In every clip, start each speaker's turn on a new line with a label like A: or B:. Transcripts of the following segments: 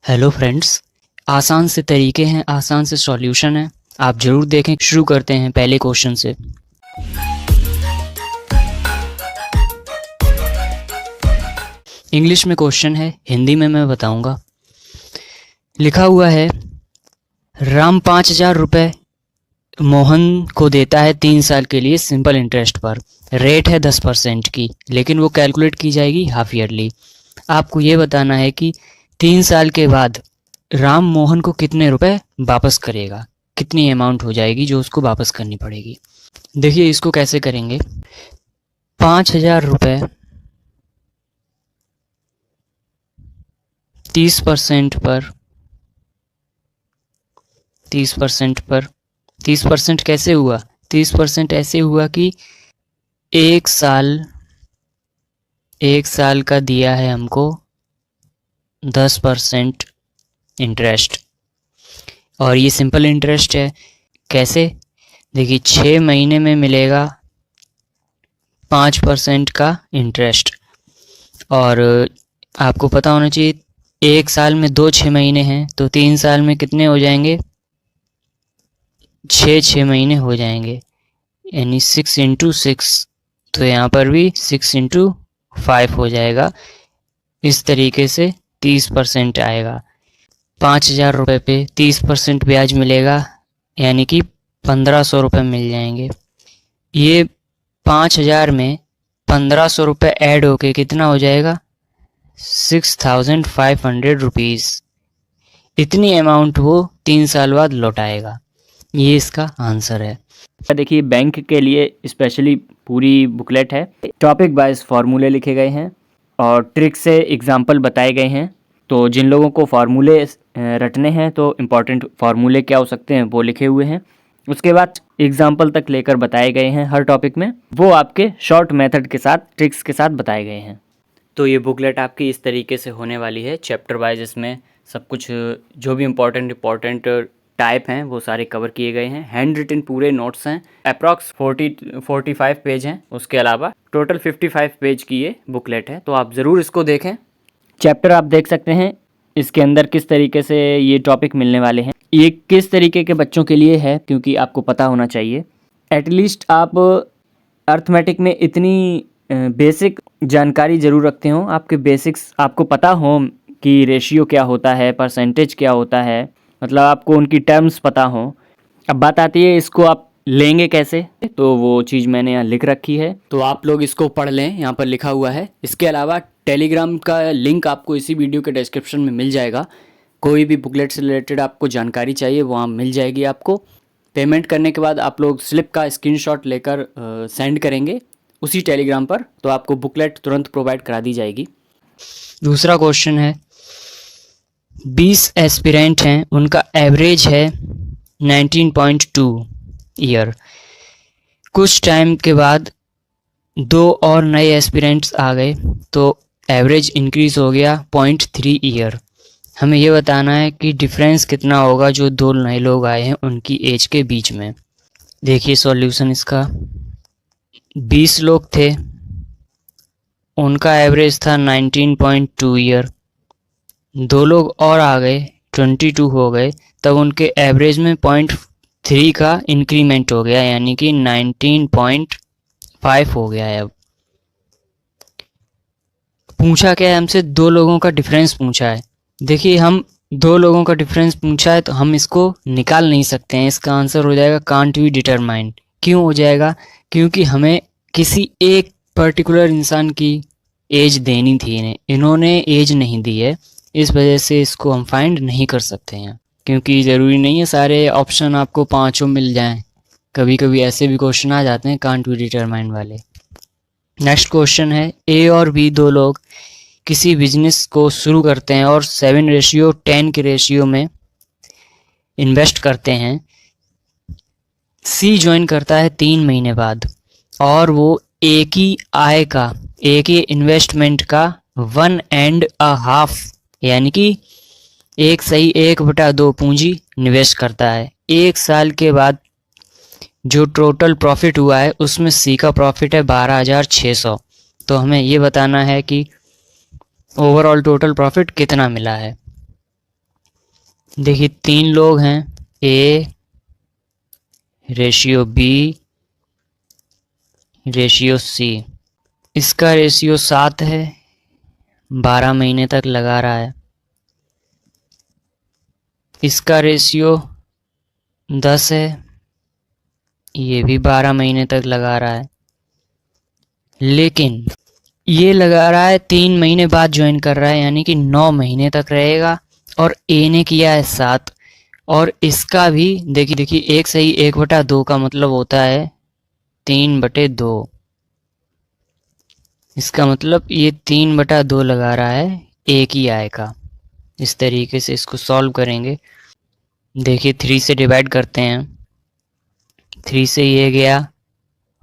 A: Hello friends, आसान से तरीके हैं, आसान से सॉल्यूशन है, आप ज़रूर देखें। शुरू करते हैं पहले क्वेश्चन से। इंग्लिश में क्वेश्चन है, हिंदी में मैं बताऊंगा। लिखा हुआ है, राम 5,000 रुपये मोहन को देता है 3 साल के लिए सिंपल इंटरेस्ट पर। रेट है 10% की, लेकिन वो कैलकुलेट की जाएगी हाफ ईयरली। आपको ये बताना है कि 3 साल के बाद राम मोहन को कितने रुपए वापस करेगा, कितनी अमाउंट हो जाएगी जो उसको वापस करनी पड़ेगी। देखिए इसको कैसे करेंगे। 5,000 रुपये 30% पर 30% कैसे हुआ? 30% ऐसे हुआ कि एक साल का दिया है हमको 10% इंटरेस्ट, और ये सिंपल इंटरेस्ट है। कैसे? देखिए 6 महीने में मिलेगा 5% का इंटरेस्ट, और आपको पता होना चाहिए एक साल में 6 महीने हैं, तो 3 साल में कितने हो जाएंगे? 6 महीने हो जाएंगे, यानी 6 × 6। तो यहाँ पर भी 6 × 5 हो जाएगा। इस तरीके से 30% आएगा। 5,000 रुपये पे 30% ब्याज मिलेगा, यानी कि 1,500 रुपये मिल जाएंगे। ये 5,000 में 1,500 रुपये ऐड होके कितना हो जाएगा? 6,500 रुपीज़। इतनी अमाउंट वो 3 साल बाद लौटाएगा। ये इसका आंसर है। देखिए बैंक के लिए स्पेशली पूरी बुकलेट है। टॉपिक वाइज फार्मूले लिखे गए हैं और ट्रिक से एग्जाम्पल बताए गए हैं। तो जिन लोगों को फार्मूले रटने हैं तो इम्पॉर्टेंट फार्मूले क्या हो सकते हैं वो लिखे हुए हैं। उसके बाद एग्जाम्पल तक लेकर बताए गए हैं हर टॉपिक में, वो आपके शॉर्ट मेथड के साथ ट्रिक्स के साथ बताए गए हैं। तो ये बुकलेट आपकी इस तरीके से होने वाली है, चैप्टर वाइज। इसमें सब कुछ जो भी इम्पॉर्टेंट टाइप हैं वो सारे कवर किए गए हैं। हैंड रिटन पूरे नोट्स हैं। अप्रॉक्स 45 पेज हैं। उसके अलावा टोटल 55 पेज की ये बुकलेट है, तो आप ज़रूर इसको देखें। चैप्टर आप देख सकते हैं इसके अंदर किस तरीके से ये टॉपिक मिलने वाले हैं। ये किस तरीके के बच्चों के लिए है, क्योंकि आपको पता होना चाहिए। एटलीस्ट आप अर्थमेटिक में इतनी बेसिक जानकारी ज़रूर रखते हो। आपके बेसिक्स आपको पता हो कि रेशियो क्या होता है, परसेंटेज क्या होता है, मतलब आपको उनकी टर्म्स पता हो। अब बात आती है इसको आप लेंगे कैसे, तो वो चीज़ मैंने यहाँ लिख रखी है, तो आप लोग इसको पढ़ लें। यहाँ पर लिखा हुआ है। इसके अलावा टेलीग्राम का लिंक आपको इसी वीडियो के डिस्क्रिप्शन में मिल जाएगा। कोई भी बुकलेट से रिलेटेड आपको जानकारी चाहिए वहाँ मिल जाएगी आपको। पेमेंट करने के बाद आप लोग स्लिप का स्क्रीनशॉट लेकर सेंड करेंगे उसी टेलीग्राम पर, तो आपको बुकलेट तुरंत प्रोवाइड करा दी जाएगी। दूसरा क्वेश्चन है, 20 एस्पिरेंट हैं, उनका एवरेज है 19.2 ईयर। कुछ टाइम के बाद 2 और नए एस्पिरेंट्स आ गए, तो एवरेज इंक्रीज हो गया 0.3 ईयर। हमें ये बताना है कि डिफरेंस कितना होगा जो 2 नए लोग आए हैं उनकी एज के बीच में। देखिए सॉल्यूशन इसका, 20 लोग थे, उनका एवरेज था 19.2 ईयर। 2 लोग और आ गए, 22 हो गए, तब उनके एवरेज में 0.3 का इंक्रीमेंट हो गया, यानी कि 19.5 हो गया है। अब पूछा क्या है हमसे? 2 लोगों का डिफरेंस पूछा है। देखिए हम 2 लोगों का डिफरेंस पूछा है तो हम इसको निकाल नहीं सकते हैं। इसका आंसर हो जाएगा कांट बी डिटरमाइंड। क्यों हो जाएगा? क्योंकि हमें किसी एक पर्टिकुलर इंसान की एज देनी थी, इन्होंने एज नहीं दी है, इस वजह से इसको हम फाइंड नहीं कर सकते हैं। क्योंकि ज़रूरी नहीं है सारे ऑप्शन आपको 5 मिल जाएं, कभी कभी ऐसे भी क्वेश्चन आ जाते हैं कांट बी डिटरमाइंड वाले। नेक्स्ट क्वेश्चन है, ए और बी 2 लोग किसी बिजनेस को शुरू करते हैं और 7:10 के रेशियो में इन्वेस्ट करते हैं। सी ज्वाइन करता है 3 महीने बाद, और वो एक ही इन्वेस्टमेंट का 1.5 यानी कि 1/2 पूंजी निवेश करता है। 1 साल के बाद जो टोटल प्रॉफिट हुआ है उसमें सी का प्रॉफिट है 12,600। तो हमें ये बताना है कि ओवरऑल टोटल प्रॉफिट कितना मिला है। देखिए 3 लोग हैं, A ratio B ratio C। इसका रेशियो 7 है, 12 महीने तक लगा रहा है। इसका रेशियो 10 है, ये भी 12 महीने तक लगा रहा है। लेकिन ये लगा रहा है 3 महीने बाद ज्वाइन कर रहा है, यानी कि 9 महीने तक रहेगा। और ए ने किया है 7, और इसका भी देखिए 1 सही 1/2 का मतलब होता है 3/2। इसका मतलब ये 3/2 लगा रहा है एक ही आय का। इस तरीके से इसको सॉल्व करेंगे। देखिए 3 से डिवाइड करते हैं, 3 से ये गया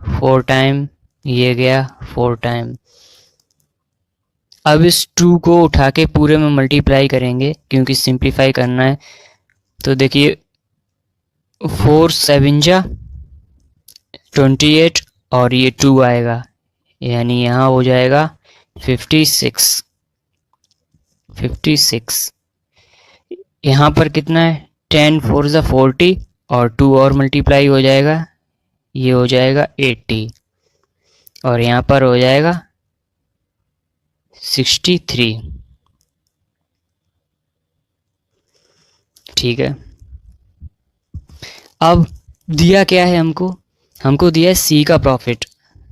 A: 4 टाइम, ये गया 4 टाइम। अब इस 2 को उठा के पूरे में मल्टीप्लाई करेंगे क्योंकि सिंप्लीफाई करना है। तो देखिए 4 7 जा 28 और ये 2 आएगा, यानी यहाँ हो जाएगा 56। यहाँ पर कितना है 10 4 जा 40 और 2 और मल्टीप्लाई हो जाएगा, ये हो जाएगा 80 और यहाँ पर हो जाएगा 63। ठीक है। अब दिया क्या है हमको दिया है सी का प्रॉफिट,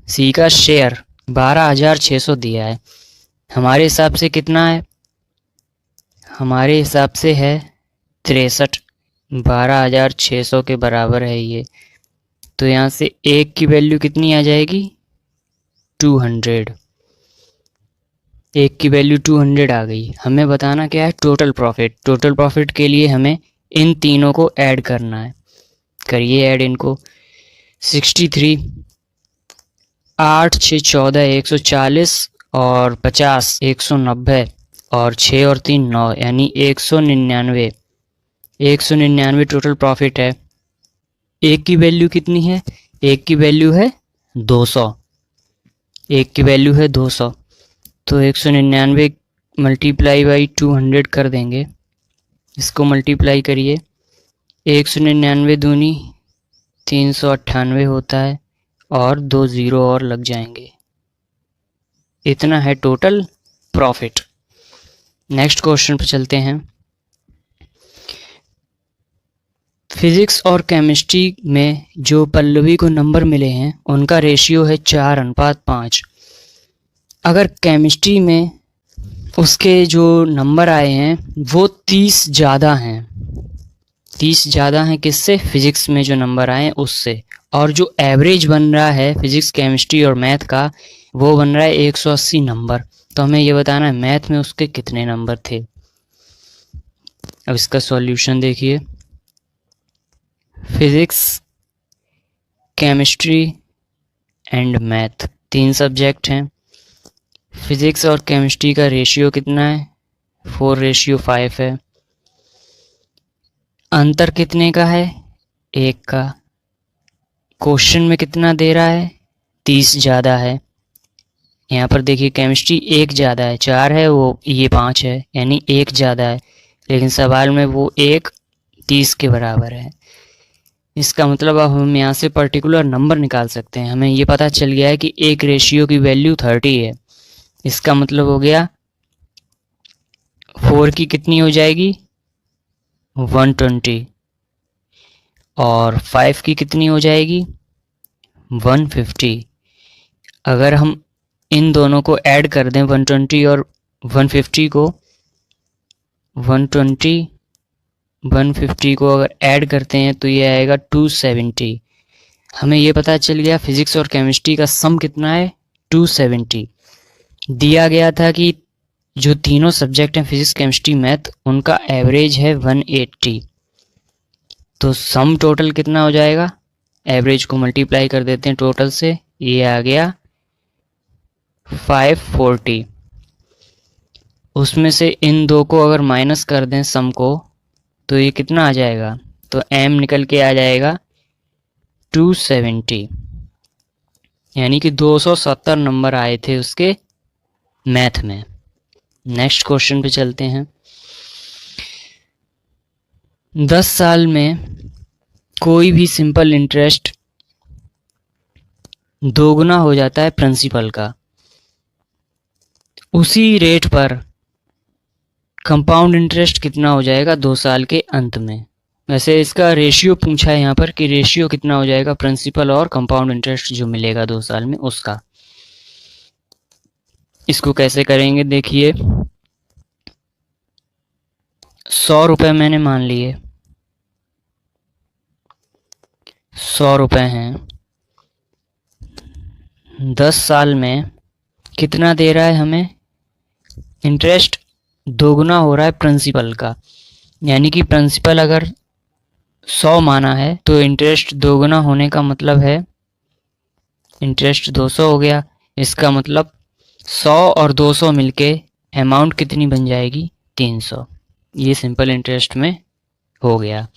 A: सी का शेयर 12,600 दिया है। हमारे हिसाब से कितना है, हमारे हिसाब से है 63। 12,600 के बराबर है ये। तो यहाँ से एक की वैल्यू कितनी आ जाएगी 200। एक की वैल्यू 200 आ गई। हमें बताना क्या है टोटल प्रॉफिट। टोटल प्रॉफिट के लिए हमें इन तीनों को ऐड करना है। करिए ऐड इनको। 63 8 6 14 140 और 50 190 और 6 और 3 9, यानी 199। 199 टोटल प्रॉफिट है। एक की वैल्यू कितनी है, एक की वैल्यू है 200। एक की वैल्यू है 200, तो 199 मल्टीप्लाई बाई 200 कर देंगे। इसको मल्टीप्लाई करिए। 199 दूनी 398 होता है और 2 ज़ीरो और लग जाएंगे। इतना है टोटल प्रॉफिट। नेक्स्ट क्वेश्चन पर चलते हैं। फिजिक्स और केमिस्ट्री में जो पल्लवी को नंबर मिले हैं उनका रेशियो है 4:5। अगर केमिस्ट्री में उसके जो नंबर आए हैं वो 30 ज़्यादा हैं, 30 ज़्यादा हैं किससे, फिजिक्स में जो नंबर आए हैं उससे। और जो एवरेज बन रहा है फिजिक्स केमिस्ट्री और मैथ का वो बन रहा है 180 नंबर। तो हमें ये बताना है मैथ में उसके कितने नंबर थे। अब इसका सॉल्यूशन देखिए। Physics chemistry and math 3 subject हैं। फिजिक्स और केमिस्ट्री का रेशियो कितना है 4:5 है। अंतर कितने का है 1 का। क्वेश्चन में कितना दे रहा है 30 ज़्यादा है। यहाँ पर देखिए केमिस्ट्री 1 ज़्यादा है, 4 है वो, ये 5 है, यानी 1 ज़्यादा है। लेकिन सवाल में वो 1 30 के बराबर है। इसका मतलब अब हम यहाँ से पर्टिकुलर नंबर निकाल सकते हैं। हमें ये पता चल गया है कि एक रेशियो की वैल्यू 30 है। इसका मतलब हो गया 4 की कितनी हो जाएगी 120 और 5 की कितनी हो जाएगी 150। अगर हम इन दोनों को ऐड कर दें 120 और 150 को, 150 को अगर ऐड करते हैं तो ये आएगा 270। हमें ये पता चल गया फिजिक्स और केमिस्ट्री का सम कितना है 270। दिया गया था कि जो तीनों सब्जेक्ट हैं फिजिक्स केमिस्ट्री मैथ उनका एवरेज है 180। तो सम टोटल कितना हो जाएगा, एवरेज को मल्टीप्लाई कर देते हैं टोटल से, ये आ गया 540। उसमें से इन दो को अगर माइनस कर दें सम को तो ये कितना आ जाएगा, तो m निकल के आ जाएगा 270, यानी कि 270 नंबर आए थे उसके मैथ में। नेक्स्ट क्वेश्चन पे चलते हैं। 10 साल में कोई भी सिंपल इंटरेस्ट दोगुना हो जाता है प्रिंसिपल का, उसी रेट पर कंपाउंड इंटरेस्ट कितना हो जाएगा 2 साल के अंत में। वैसे इसका रेशियो पूछा है यहाँ पर कि रेशियो कितना हो जाएगा प्रिंसिपल और कंपाउंड इंटरेस्ट जो मिलेगा 2 साल में उसका। इसको कैसे करेंगे देखिए, 100 रुपये मैंने मान लिए, 100 रुपये हैं, 10 साल में कितना दे रहा है हमें इंटरेस्ट, दोगुना हो रहा है प्रिंसिपल का, यानी कि प्रिंसिपल अगर 100 माना है तो इंटरेस्ट दोगुना होने का मतलब है इंटरेस्ट 200 हो गया। इसका मतलब 100 और 200 मिलके अमाउंट कितनी बन जाएगी 300। ये सिंपल इंटरेस्ट में हो गया।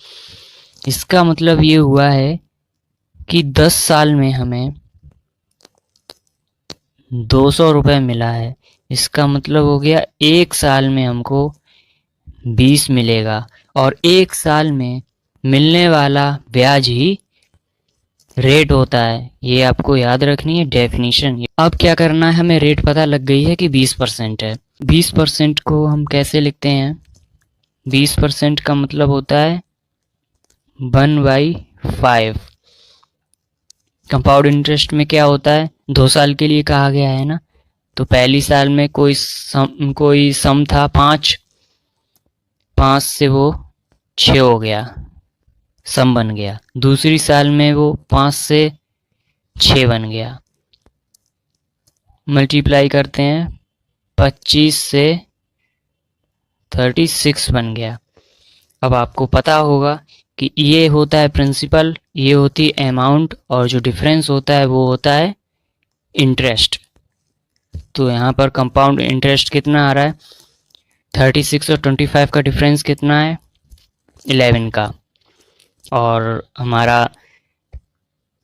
A: इसका मतलब ये हुआ है कि 10 साल में हमें 200 रुपये मिला है। इसका मतलब हो गया 1 साल में हमको 20 मिलेगा, और 1 साल में मिलने वाला ब्याज ही रेट होता है। ये आपको याद रखनी है डेफिनेशन। अब क्या करना है, हमें रेट पता लग गई है कि 20% है। 20% को हम कैसे लिखते हैं, 20% का मतलब होता है 1/5। कंपाउंड इंटरेस्ट में क्या होता है, 2 साल के लिए कहा गया है ना, तो पहली साल में कोई सम था 5 से वो 6 हो गया, सम बन गया। दूसरी साल में वो 5 से 6 बन गया, मल्टीप्लाई करते हैं 25 से 36 बन गया। अब आपको पता होगा कि ये होता है प्रिंसिपल, ये होती है अमाउंट, और जो डिफरेंस होता है वो होता है इंटरेस्ट। तो यहाँ पर कंपाउंड इंटरेस्ट कितना आ रहा है, 36 और 25 का डिफरेंस कितना है 11 का, और हमारा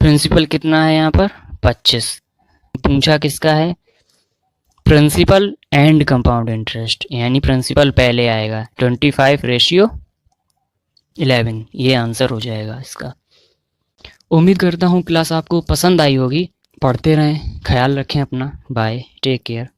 A: प्रिंसिपल कितना है यहाँ पर 25। पूछा किसका है, प्रिंसिपल एंड कंपाउंड इंटरेस्ट, यानी प्रिंसिपल पहले आएगा 25/11, ये आंसर हो जाएगा इसका। उम्मीद करता हूँ क्लास आपको पसंद आई होगी। पढ़ते रहें, ख्याल रखें अपना, बाय, टेक केयर।